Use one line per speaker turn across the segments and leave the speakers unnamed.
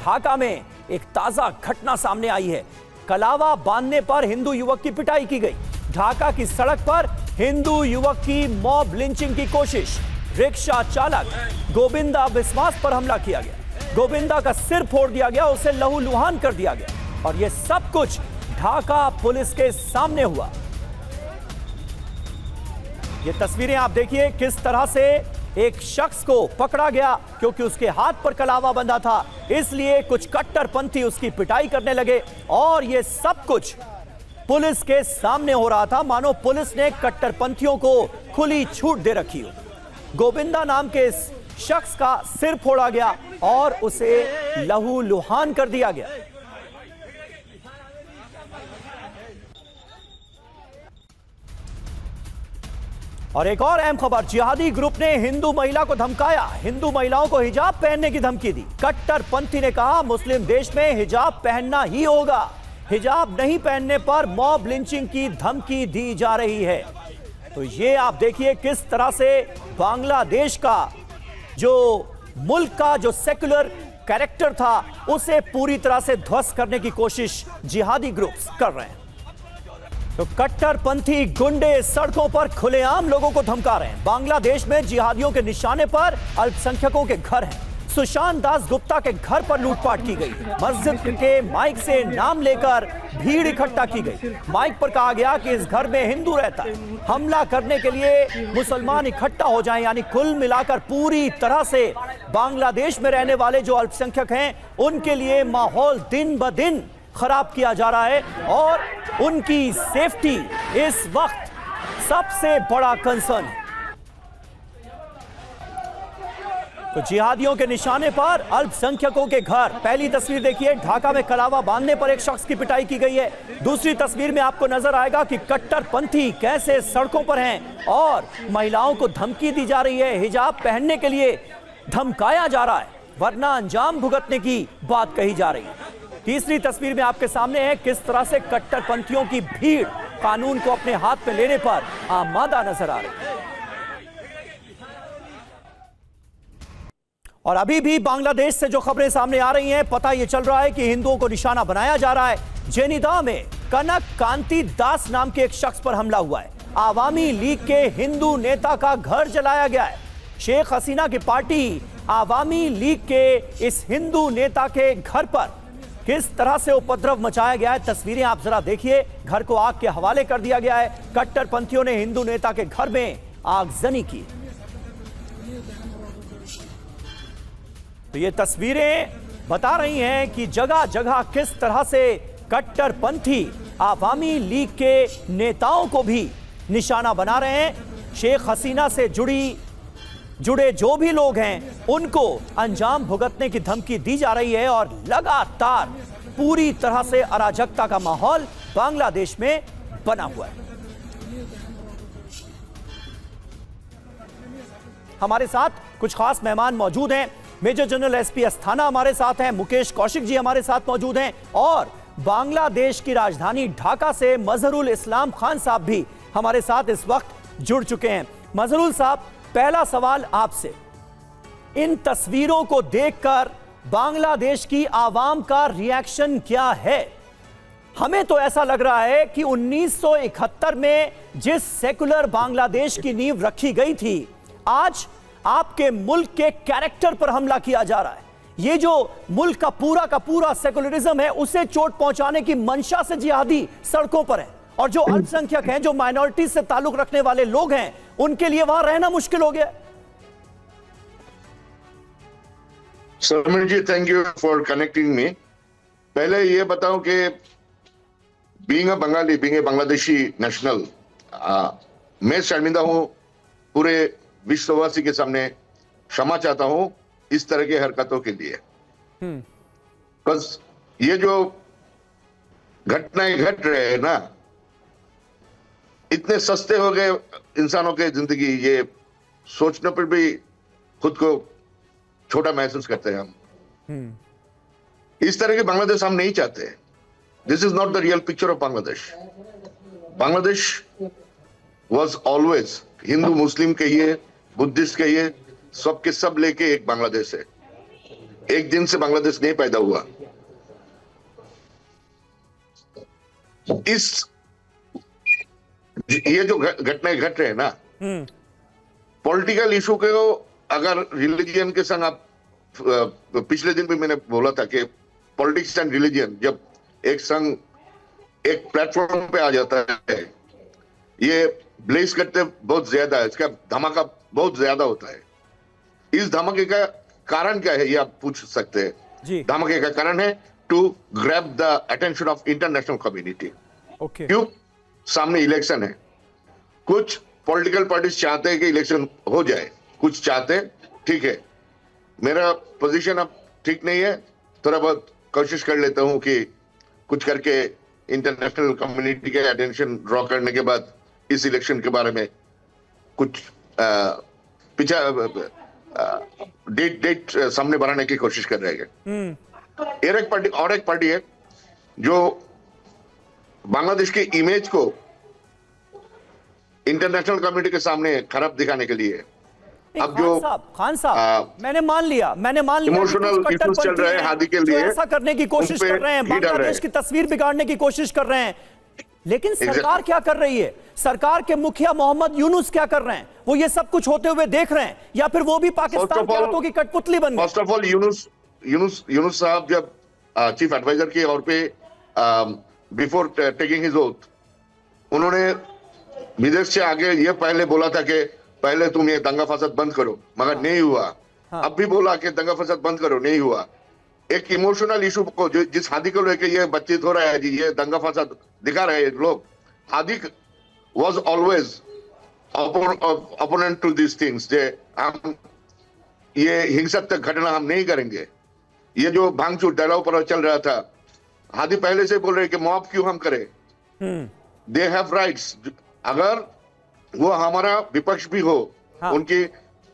ढाका में एक ताजा घटना सामने आई है। कलावा बांधने पर हिंदू युवक की पिटाई की गई। ढाका की सड़क पर हिंदू युवक की मॉब लिंचिंग की कोशिश। रिक्शा चालक गोविंदा बिस्वास पर हमला किया गया। गोविंदा का सिर फोड़ दिया गया, उसे लहूलुहान कर दिया गया और यह सब कुछ ढाका पुलिस के सामने हुआ। ये तस्वीरें आप देखिए, किस तरह से एक शख्स को पकड़ा गया क्योंकि उसके हाथ पर कलावा बंधा था, इसलिए कुछ कट्टरपंथी उसकी पिटाई करने लगे और ये सब कुछ पुलिस के सामने हो रहा था, मानो पुलिस ने कट्टरपंथियों को खुली छूट दे रखी हो। गोविंदा नाम के इस शख्स का सिर फोड़ा गया और उसे लहूलुहान कर दिया गया। और एक और अहम खबर, जिहादी ग्रुप ने हिंदू महिला को धमकाया। हिंदू महिलाओं को हिजाब पहनने की धमकी दी। कट्टरपंथी ने कहा मुस्लिम देश में हिजाब पहनना ही होगा, हिजाब नहीं पहनने पर मॉब लिंचिंग की धमकी दी जा रही है। तो ये आप देखिए किस तरह से बांग्लादेश का जो मुल्क का जो सेक्युलर कैरेक्टर था उसे पूरी तरह से ध्वस्त करने की कोशिश जिहादी ग्रुप्स कर रहे हैं। तो कट्टरपंथी गुंडे सड़कों पर खुलेआम लोगों को धमका रहे हैं। बांग्लादेश में जिहादियों के निशाने पर अल्पसंख्यकों के घर हैं। सुशांत दास गुप्ता के घर पर लूटपाट की गई। मस्जिद के माइक से नाम लेकर भीड़ इकट्ठा की गई। माइक पर कहा गया कि इस घर में हिंदू रहता है, हमला करने के लिए मुसलमान इकट्ठा हो जाएं। यानी कुल मिलाकर पूरी तरह से बांग्लादेश में रहने वाले जो अल्पसंख्यक हैं उनके लिए माहौल दिन ब दिन खराब किया जा रहा है और उनकी सेफ्टी इस वक्त सबसे बड़ा कंसर्न है। तो जिहादियों के निशाने पर अल्पसंख्यकों के घर। पहली तस्वीर देखिए, ढाका में कलावा बांधने पर एक शख्स की पिटाई की गई है। दूसरी तस्वीर में आपको नजर आएगा कि कट्टरपंथी कैसे सड़कों पर हैं और महिलाओं को धमकी दी जा रही है, हिजाब पहनने के लिए धमकाया जा रहा है, वरना अंजाम भुगतने की बात कही जा रही है। तीसरी तस्वीर में आपके सामने है किस तरह से कट्टरपंथियों की भीड़ कानून को अपने हाथ में लेने पर आमादा नजर आ रही है। और अभी भी बांग्लादेश से जो खबरें सामने आ रही हैं, पता यह चल रहा है कि हिंदुओं को निशाना बनाया जा रहा है। जेनिदा में कनक कांति दास नाम के एक शख्स पर हमला हुआ है। आवामी लीग के हिंदू नेता का घर जलाया गया है। शेख हसीना की पार्टी आवामी लीग के इस हिंदू नेता के घर पर किस तरह से उपद्रव मचाया गया है, तस्वीरें आप जरा देखिए। घर को आग के हवाले कर दिया गया है। कट्टरपंथियों ने हिंदू नेता के घर में आगजनी की। तो ये तस्वीरें बता रही हैं कि जगह जगह किस तरह से कट्टरपंथी आवामी लीग के नेताओं को भी निशाना बना रहे हैं। शेख हसीना से जुड़े जो भी लोग हैं उनको अंजाम भुगतने की धमकी दी जा रही है और लगातार पूरी तरह से अराजकता का माहौल बांग्लादेश में बना हुआ है। हमारे साथ कुछ खास मेहमान मौजूद हैं। मेजर जनरल एसपी अस्थाना हमारे साथ हैं, मुकेश कौशिक जी हमारे साथ मौजूद हैं और बांग्लादेश की राजधानी ढाका से मजहरुल इस्लाम खान साहब भी हमारे साथ इस वक्त जुड़ चुके हैं। मजहरुल साहब, पहला सवाल आपसे, इन तस्वीरों को देखकर बांग्लादेश की आवाम का रिएक्शन क्या है? हमें तो ऐसा लग रहा है कि 1971 में जिस सेकुलर बांग्लादेश की नींव रखी गई थी, आज आपके मुल्क के कैरेक्टर पर हमला किया जा रहा है। ये जो मुल्क का पूरा सेकुलरिज्म है उसे चोट पहुंचाने की मंशा से जिहादी सड़कों पर है और जो अल्पसंख्यक हैं, जो माइनॉरिटी से ताल्लुक रखने वाले लोग हैं, उनके लिए वहां रहना मुश्किल हो गया।
Sameer ji, thank you for connecting me. पहले ये बताऊं कि being a Bengali, being a Bangladeshi national, मैं शर्मिंदा हूं, पूरे विश्ववासी के सामने क्षमा चाहता हूं इस तरह की हरकतों के लिए। बस ये जो घटनाएं घट रहे हैं ना, इतने सस्ते हो गए इंसानों के जिंदगी, ये सोचने पर भी खुद को छोटा महसूस करते हैं हम। इस तरह की बांग्लादेश हम नहीं चाहते। This is not the real picture of Bangladesh. Bangladesh was always, Hindu Muslim कहिए, बुद्धिस्ट कहिए, सबके सब लेके एक बांग्लादेश है। एक दिन से बांग्लादेश नहीं पैदा हुआ। ये जो घटनाएं घट रहे हैं ना, पॉलिटिकल इशू को अगर रिलीजियन के संग आप, पिछले दिन भी मैंने बोला था कि पॉलिटिक्स एंड रिलीजियन जब एक संग एक प्लेटफॉर्म पे आ जाता है, ये ब्लेस करते बहुत ज्यादा है, इसका धमाका बहुत ज्यादा होता है। इस धमाके का कारण क्या है ये आप पूछ सकते हैं। धमाके का कारण है to grab the attention of international community. क्यों? सामने इलेक्शन है, कुछ पॉलिटिकल पार्टीज चाहते हैं कि इलेक्शन हो जाए, कुछ चाहते हैं, ठीक है, मेरा पोजीशन अब ठीक नहीं है, थोड़ा बहुत कोशिश कर लेता हूं कि कुछ करके इंटरनेशनल कम्युनिटी के अटेंशन ड्रॉ करने के बाद इस इलेक्शन के बारे में कुछ पीछा डेट सामने बढ़ाने की कोशिश कर रहे हैं। एक पार्टी है जो बांग्लादेश की इमेज को इंटरनेशनल कम्युनिटी के सामने खराब दिखाने के लिए अब जो
खान साहब मैंने मान लिया
इमोशनल इश्यूज चल रहे हैं हादी के लिए,
ऐसा करने की कोशिश कर रहे हैं, बांग्लादेश की तस्वीर बिगाड़ने की कोशिश कर रहे हैं, लेकिन सरकार क्या कर रही है? सरकार के मुखिया मोहम्मद यूनुस क्या कर रहे हैं? वो ये सब कुछ होते हुए देख रहे हैं या फिर वो भी पाकिस्तान के हाथों की कठपुतली बन गए?
फर्स्ट ऑफ ऑल यूनुस साहब जब चीफ एडवाइजर के तौर पे बिफोर टेकिंग हिज ओथ, उन्होंने विदेश से आगे ये पहले बोला था कि पहले तुम ये दंगा फसाद बंद करो, मगर नहीं हुआ। अब भी बोला कि दंगा फसाद बंद करो, नहीं हुआ। एक इमोशनल इशू को जिस हादी को लेके ये बातचीत हो रहा है जी, ये दंगा फसाद दिखा रहे हैं लोग, Hadi was always opponent to this things, हम ये हिंसक घटना हम नहीं करेंगे। ये जो भांगचूर डायलॉग पर चल रहा था, हादी पहले से बोल रहे कि मॉब क्यों हम करें, दे हैव राइट्स। अगर वो हमारा विपक्ष भी हो, उनकी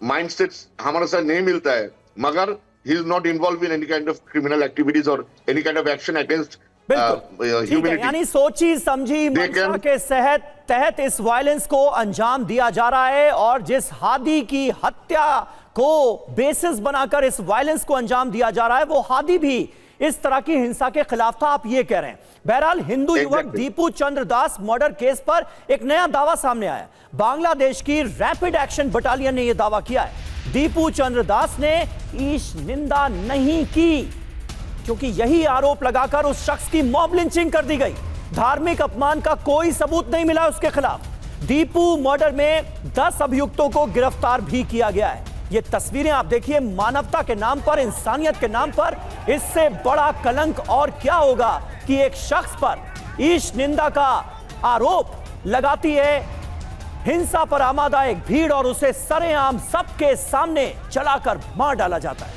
माइंडसेट हमारे साथ नहीं मिलता है, मगर he is not involved in any kind of criminal activities or any kind of action against humanity.
यानी सोची समझी मंशा के तहत इस वायलेंस को अंजाम दिया जा रहा है, और जिस हादी की हत्या को बेसिस बनाकर इस वायलेंस को अंजाम दिया जा रहा है, वो हादी भी इस तरह की हिंसा के खिलाफ था, आप ये कह रहे हैं। बहरहाल हिंदू युवक दीपू चंद्र दास मर्डर केस पर एक नया दावा सामने आया। बांग्लादेश की रैपिड एक्शन बटालियन ने यह दावा किया है दीपू चंद्र दास ने ईश निंदा नहीं की, क्योंकि यही आरोप लगाकर उस शख्स की मॉब लिंचिंग कर दी गई। धार्मिक अपमान का कोई सबूत नहीं मिला उसके खिलाफ। दीपू मर्डर में 10 अभियुक्तों को गिरफ्तार भी किया गया है। ये तस्वीरें आप देखिए, मानवता के नाम पर, इंसानियत के नाम पर इससे बड़ा कलंक और क्या होगा कि एक शख्स पर ईश निंदा का आरोप लगाती है हिंसा पर आमादा एक भीड़, और उसे सरेआम सबके सामने चलाकर मार डाला जाता है।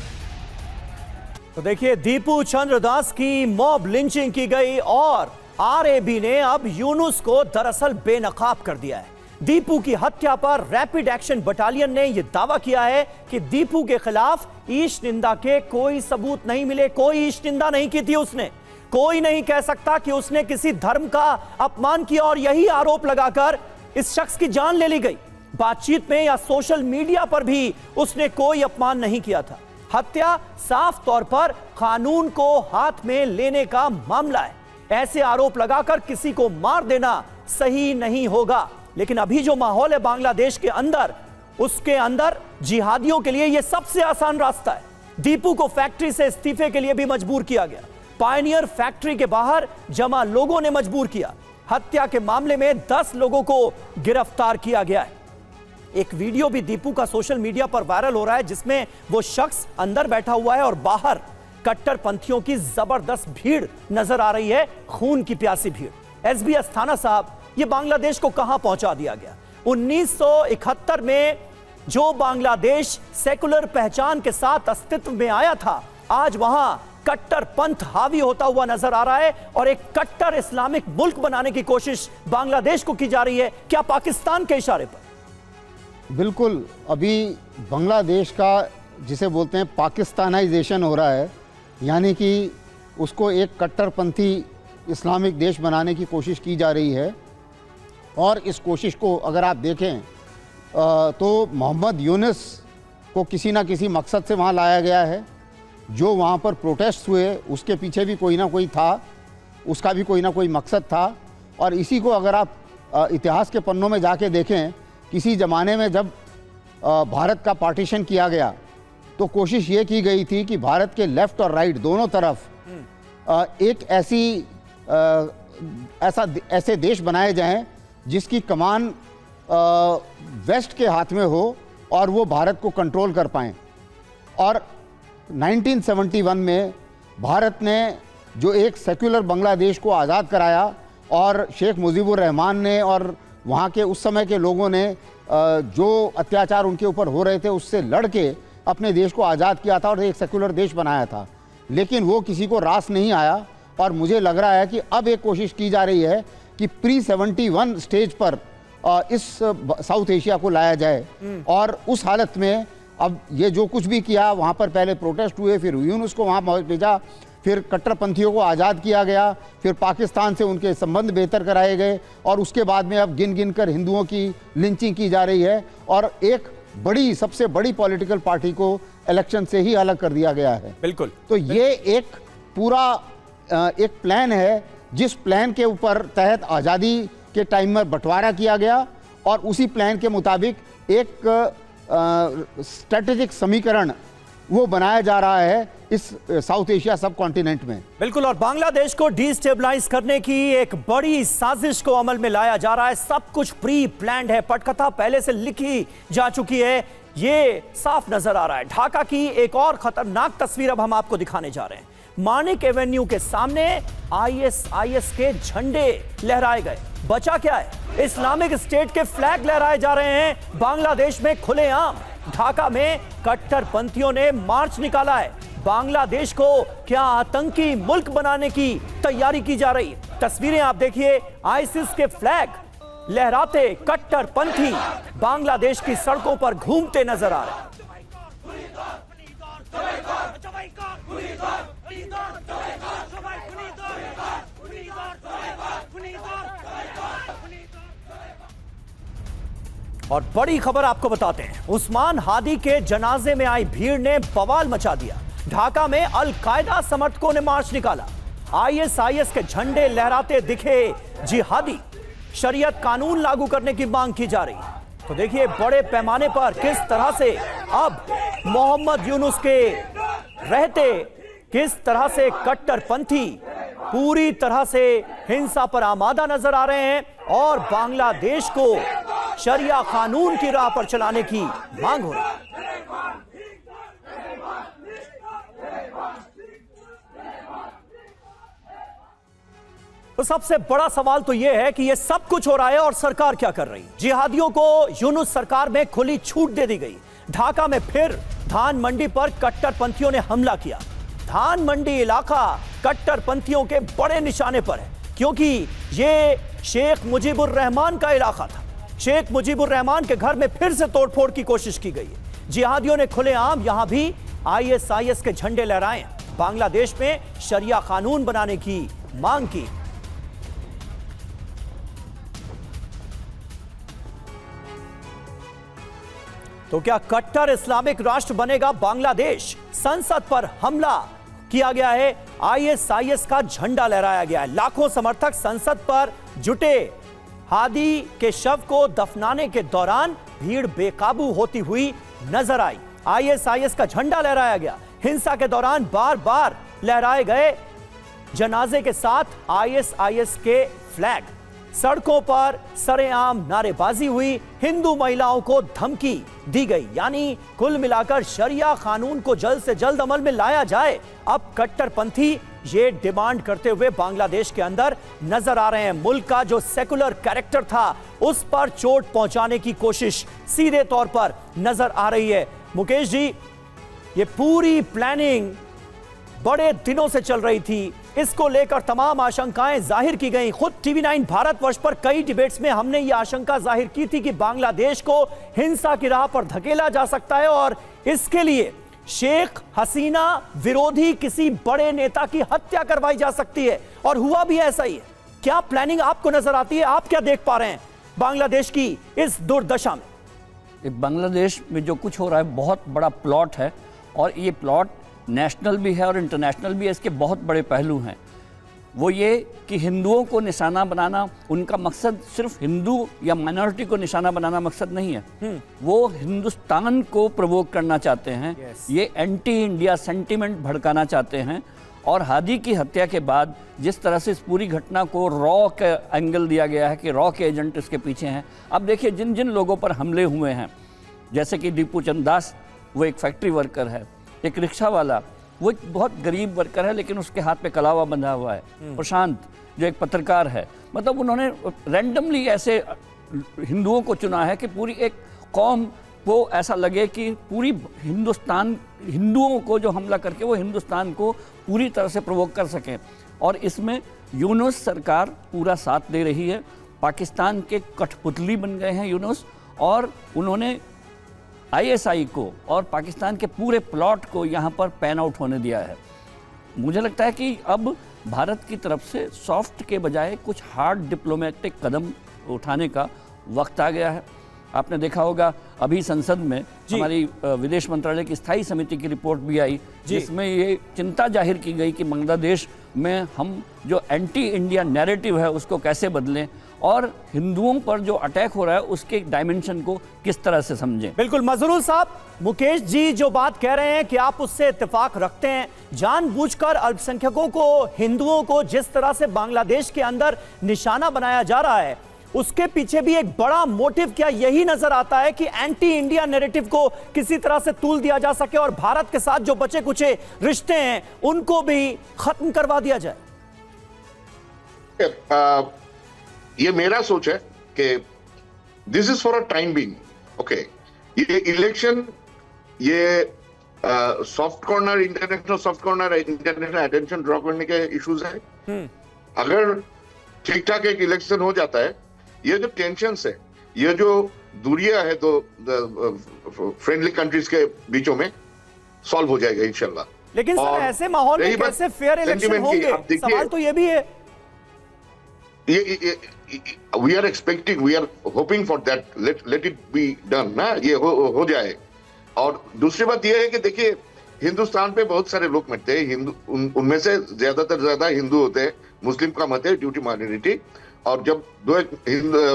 तो देखिए, दीपू चंद्र दास की मॉब लिंचिंग की गई और आरएबी ने अब यूनुस को दरअसल बेनकाब कर दिया है। दीपू की हत्या पर रैपिड एक्शन बटालियन ने यह दावा किया है कि दीपू के खिलाफ ईश निंदा के कोई सबूत नहीं मिले, कोई ईश निंदा नहीं की थी उसने। कोई नहीं कह सकता कि उसने किसी धर्म का अपमान किया और यही आरोप लगाकर इस शख्स की जान ले ली गई। बातचीत में या सोशल मीडिया पर भी उसने कोई अपमान नहीं किया था। हत्या साफ तौर पर कानून को हाथ में लेने का मामला है। ऐसे आरोप लगाकर किसी को मार देना सही नहीं होगा, लेकिन अभी जो माहौल है बांग्लादेश के अंदर, उसके अंदर जिहादियों के लिए यह सबसे आसान रास्ता है। दीपू को फैक्ट्री से इस्तीफे के लिए भी मजबूर किया गया। पायनियर फैक्ट्री के बाहर जमा लोगों ने मजबूर किया। हत्या के मामले में 10 लोगों को गिरफ्तार किया गया है। एक वीडियो भी दीपू का सोशल मीडिया पर वायरल हो रहा है, जिसमें वो शख्स अंदर बैठा हुआ है और बाहर कट्टरपंथियोयों की जबरदस्त भीड़ नजर आ रही है, खून की प्यासी भीड़। एसबी अस्थाना साहब, ये बांग्लादेश को कहां पहुंचा दिया गया? 1971 में जो बांग्लादेश सेकुलर पहचान के साथ अस्तित्व में आया था, आज वहां कट्टर पंथ हावी होता हुआ नजर आ रहा है और एक कट्टर इस्लामिक मुल्क बनाने की कोशिश बांग्लादेश को की जा रही है। क्या पाकिस्तान के इशारे पर?
बिल्कुल, अभी बांग्लादेश का जिसे बोलते हैं पाकिस्तानाइजेशन हो रहा है, यानी कि उसको एक कट्टरपंथी इस्लामिक देश बनाने की कोशिश की जा रही है। और इस कोशिश को अगर आप देखें तो मोहम्मद यूनुस को किसी ना किसी मकसद से वहाँ लाया गया है। जो वहाँ पर प्रोटेस्ट हुए उसके पीछे भी कोई ना कोई था, उसका भी कोई ना कोई मकसद था। और इसी को अगर आप इतिहास के पन्नों में जाके देखें, किसी ज़माने में जब भारत का पार्टीशन किया गया तो कोशिश ये की गई थी कि भारत के लेफ़्ट और राइट दोनों तरफ एक ऐसे देश बनाए जाएं जिसकी कमान वेस्ट के हाथ में हो और वो भारत को कंट्रोल कर पाएं। और 1971 में भारत ने जो एक सेक्युलर बांग्लादेश को आज़ाद कराया और शेख मुजीबुर रहमान ने और वहाँ के उस समय के लोगों ने जो अत्याचार उनके ऊपर हो रहे थे उससे लड़ के अपने देश को आज़ाद किया था और एक सेक्युलर देश बनाया था। लेकिन वो किसी को रास नहीं आया और मुझे लग रहा है कि अब एक कोशिश की जा रही है कि प्री-71 स्टेज पर इस साउथ एशिया को लाया जाए। और उस हालत में अब ये जो कुछ भी किया, वहाँ पर पहले प्रोटेस्ट हुए, फिर यूनुस को वहाँ भेजा, फिर कट्टरपंथियों को आज़ाद किया गया, फिर पाकिस्तान से उनके संबंध बेहतर कराए गए और उसके बाद में अब गिन गिन कर हिंदुओं की लिंचिंग की जा रही है और एक बड़ी सबसे बड़ी पॉलिटिकल पार्टी को इलेक्शन से ही अलग कर दिया गया है।
बिल्कुल।
तो ये एक पूरा एक प्लान है जिस प्लान के ऊपर तहत आज़ादी के टाइम में बंटवारा किया गया और उसी प्लान के मुताबिक एक स्ट्रेटेजिक समीकरण वो बनाया जा रहा है इस साउथ एशिया सब कॉन्टिनेंट में।
बिल्कुल। और बांग्लादेश को डिस्टेबलाइज करने की एक बड़ी साजिश को अमल में लाया जा रहा है। सब कुछ प्री प्लान्ड है, पटकथा पहले से लिखी जा चुकी है, ये साफ नजर आ रहा है। ढाका की एक और खतरनाक तस्वीर अब हम आपको दिखाने जा रहे हैं। मानिक एवेन्यू के सामने आईएसआईएस के झंडे लहराए गए। बचा क्या है? इस्लामिक स्टेट के फ्लैग लहराए जा रहे हैं बांग्लादेश में खुलेआम। ढाका में कट्टरपंथियों ने मार्च निकाला है। बांग्लादेश को क्या आतंकी मुल्क बनाने की तैयारी की जा रही है? तस्वीरें आप देखिए, आईसिस के फ्लैग लहराते कट्टरपंथी बांग्लादेश की सड़कों पर घूमते नजर आ रहे हैं। और बड़ी खबर आपको बताते हैं, उस्मान हादी के जनाजे में आई भीड़ ने बवाल मचा दिया। ढाका में अल कायदा समर्थकों ने मार्च निकाला। आईएसआईएस के झंडे लहराते दिखे जिहादी। शरीयत कानून लागू करने की मांग की जा रही है। तो देखिए बड़े पैमाने पर किस तरह से अब मोहम्मद यूनुस के रहते किस तरह से कट्टरपंथी पूरी तरह से हिंसा पर आमादा नजर आ रहे हैं और बांग्लादेश को शरिया कानून की राह पर चलाने की मांग हो रही है। तो सबसे बड़ा सवाल तो यह है कि यह सब कुछ हो रहा है और सरकार क्या कर रही है? जिहादियों को यूनुस सरकार में खुली छूट दे दी गई। ढाका में फिर धान मंडी पर कट्टरपंथियों ने हमला किया। धान मंडी इलाका कट्टरपंथियों के बड़े निशाने पर है क्योंकि यह शेख मुजीबुर रहमान का इलाका था। शेख मुजीबुर रहमान के घर में फिर से तोड़फोड़ की कोशिश की गई है। जिहादियों ने खुलेआम यहां भी आईएसआईएस के झंडे लहराए, बांग्लादेश में शरिया कानून बनाने की मांग की। तो क्या कट्टर इस्लामिक राष्ट्र बनेगा बांग्लादेश? संसद पर हमला किया गया है, आईएसआईएस का झंडा लहराया गया है। लाखों समर्थक संसद पर जुटे। हादी के शव को दफनाने के दौरान भीड़ बेकाबू होती हुई नजर आई। आईएसआईएस का झंडा लहराया गया। हिंसा के दौरान बार बार लहराए गए जनाजे के साथ आईएसआईएस के फ्लैग। सड़कों पर सरेआम नारेबाजी हुई। हिंदू महिलाओं को धमकी दी गई। यानी कुल मिलाकर शरिया कानून को जल्द से जल्द अमल में लाया जाए। अब कट्टरपंथी ये डिमांड करते हुए बांग्लादेश के अंदर नजर आ रहे हैं। मुल्क का जो सेकुलर कैरेक्टर था उस पर चोट पहुंचाने की कोशिश सीधे तौर पर नजर आ रही है। मुकेश जी, ये पूरी प्लानिंग बड़े दिनों से चल रही थी। इसको लेकर तमाम आशंकाएं जाहिर की गई। खुद टीवी9 भारतवर्ष पर कई डिबेट्स में हमने ये आशंका जाहिर की थी कि बांग्लादेश को हिंसा की राह पर धकेला जा सकता है और इसके लिए शेख हसीना विरोधी किसी बड़े नेता की हत्या करवाई जा सकती है और हुआ भी ऐसा ही है। क्या प्लानिंग आपको नजर आती है? आप क्या देख पा रहे हैं बांग्लादेश की इस दुर्दशा में?
बांग्लादेश में जो कुछ हो रहा है बहुत बड़ा प्लॉट है और ये प्लॉट नेशनल भी है और इंटरनेशनल भी है, इसके बहुत बड़े पहलू हैं। वो ये कि हिंदुओं को निशाना बनाना, उनका मकसद सिर्फ हिंदू या माइनॉरिटी को निशाना बनाना मकसद नहीं है, वो हिंदुस्तान को प्रवोक करना चाहते हैं। ये एंटी इंडिया सेंटिमेंट भड़काना चाहते हैं। और हादी की हत्या के बाद जिस तरह से इस पूरी घटना को रॉ का एंगल दिया गया है कि रॉ के एजेंट इसके पीछे हैं। अब देखिए जिन जिन लोगों पर हमले हुए हैं, जैसे कि दीपू चंद दास, वो एक फैक्ट्री वर्कर है, एक रिक्शा वाला, वो एक बहुत गरीब वर्कर है लेकिन उसके हाथ पे कलावा बंधा हुआ है, प्रशांत जो एक पत्रकार है। मतलब उन्होंने रैंडमली ऐसे हिंदुओं को चुना है कि पूरी एक कौम को ऐसा लगे कि पूरी हिंदुस्तान, हिंदुओं को जो हमला करके वो हिंदुस्तान को पूरी तरह से प्रवोक कर सकें। और इसमें यूनुस सरकार पूरा साथ दे रही है। पाकिस्तान के कठपुतली बन गए हैं यूनुस, और उन्होंने आईएसआई को और पाकिस्तान के पूरे प्लॉट को यहाँ पर पैन आउट होने दिया है। मुझे लगता है कि अब भारत की तरफ से सॉफ्ट के बजाय कुछ हार्ड डिप्लोमेटिक कदम उठाने का वक्त आ गया है। आपने देखा होगा अभी संसद में हमारी विदेश मंत्रालय की स्थायी समिति की रिपोर्ट भी आई, जिसमें ये चिंता जाहिर की गई कि बांग्लादेश में हम जो एंटी इंडिया नैरेटिव है उसको कैसे बदलें और हिंदुओं पर जो अटैक हो रहा है उसके डायमेंशन को किस तरह से समझें।
बिल्कुल मजरूल साहब, मुकेश जी जो बात कह रहे हैं कि आप उससे इत्तेफाक रखते हैं, जानबूझकर अल्पसंख्यकों को, हिंदुओं को जिस तरह से बांग्लादेश के अंदर निशाना बनाया जा रहा है, उसके पीछे भी एक बड़ा मोटिव क्या यही नजर आता है कि एंटी इंडिया नैरेटिव को किसी तरह से तूल दिया जा सके और भारत के साथ जो बचे कुचे रिश्ते हैं उनको भी खत्म करवा दिया जाए?
ये मेरा सोच है कि this is for a time being. Okay, ये इलेक्शन, ये soft corner, international soft corner, international attention draw करने के इश्यूज हैं। अगर ठीक ठाक एक इलेक्शन हो जाता है, ये जो टेंशन है, ये जो दूरियां है, तो फ्रेंडली कंट्रीज के बीचों में सॉल्व हो जाएगा इंशाल्लाह।
लेकिन सर ऐसे माहौल में कैसे फेयर इलेक्शन होंगे? सवाल तो ये भी है।
We are expecting, we are hoping for that, let it be done ना, ये हो जाए। और दूसरी बात ये है कि देखिए हिंदुस्तान पे बहुत सारे लोग मरते हैं, हिंदू उनमें से ज्यादा हिंदू होते हैं, मुस्लिम का मत है ड्यू टू माइनॉरिटी। और जब दो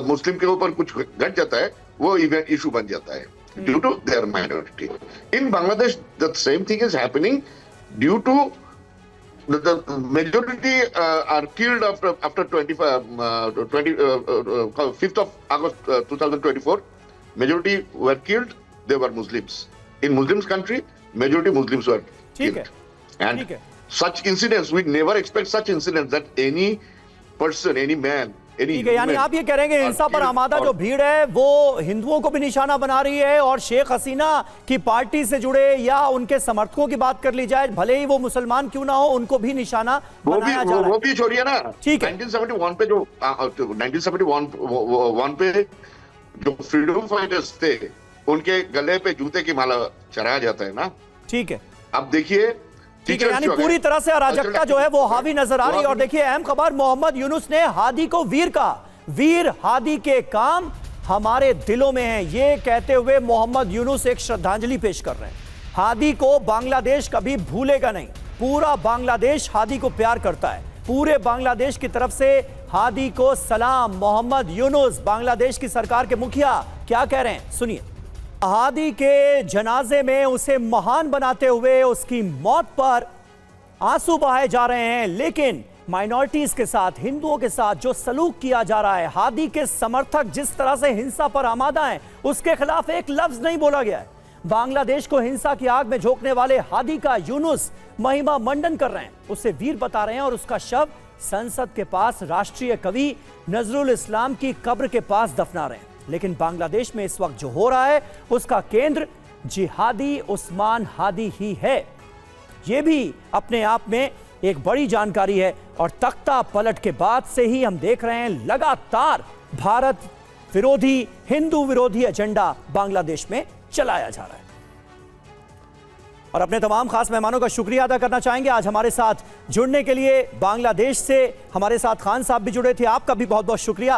मुस्लिम के ऊपर कुछ घट जाता है वो इशू बन जाता है due to their minority. In Bangladesh the same thing is happening due to the majority are killed after 5th of August 2024. Majority were killed, they were Muslims. In Muslims country, majority Muslims were killed. And such incidents, we never expect such incidents that any person, any man,
ठीक है, यानी आप ये कह रहे हैं कि हिंसा पर आमादा जो भीड़ है वो हिंदुओं को भी निशाना बना रही है, और शेख हसीना की पार्टी से जुड़े या उनके समर्थकों की बात कर ली जाए, भले ही वो मुसलमान क्यों ना हो, उनको भी निशाना बनाया जा रहा है।
वो भी छोड़िए ना,
ठीक है,
1971 पे जो 1971 पे जो फ्रीडम फाइटर्स थे उनके गले पे जूते की माला चढ़ाया जाता है ना। ठीक है, अब देखिए,
ठीक है, यानी पूरी तरह से अराजकता जो है वो हावी नजर आ रही है। और देखिए अहम खबर, मोहम्मद यूनुस ने हादी को वीर कहा। वीर हादी के काम हमारे दिलों में है, ये कहते हुए मोहम्मद यूनुस एक श्रद्धांजलि पेश कर रहे हैं। हादी को बांग्लादेश कभी भूलेगा नहीं, पूरा बांग्लादेश हादी को प्यार करता है, पूरे बांग्लादेश की तरफ से हादी को सलाम। मोहम्मद यूनुस बांग्लादेश की सरकार के मुखिया क्या कह रहे हैं, सुनिए। हादी के जनाजे में उसे महान बनाते हुए उसकी मौत पर आंसू बहाए जा रहे हैं, लेकिन माइनॉरिटीज के साथ, हिंदुओं के साथ जो सलूक किया जा रहा है, हादी के समर्थक जिस तरह से हिंसा पर आमादा हैं, उसके खिलाफ एक लफ्ज नहीं बोला गया है। बांग्लादेश को हिंसा की आग में झोंकने वाले हादी का यूनुस महिमा मंडन कर रहे हैं, उसे वीर बता रहे हैं, और उसका शव संसद के पास राष्ट्रीय कवि नजरुल इस्लाम की कब्र के पास दफना रहे हैं। लेकिन बांग्लादेश में इस वक्त जो हो रहा है उसका केंद्र जिहादी उस्मान हादी ही है। यह भी अपने आप में एक बड़ी जानकारी है, और तख्ता पलट के बाद से ही हम देख रहे हैं लगातार भारत विरोधी, हिंदू विरोधी एजेंडा बांग्लादेश में चलाया जा रहा है। और अपने तमाम खास मेहमानों का शुक्रिया अदा करना चाहेंगे आज हमारे साथ जुड़ने के लिए। बांग्लादेश से हमारे साथ खान साहब भी जुड़े थे, आपका भी बहुत बहुत शुक्रिया।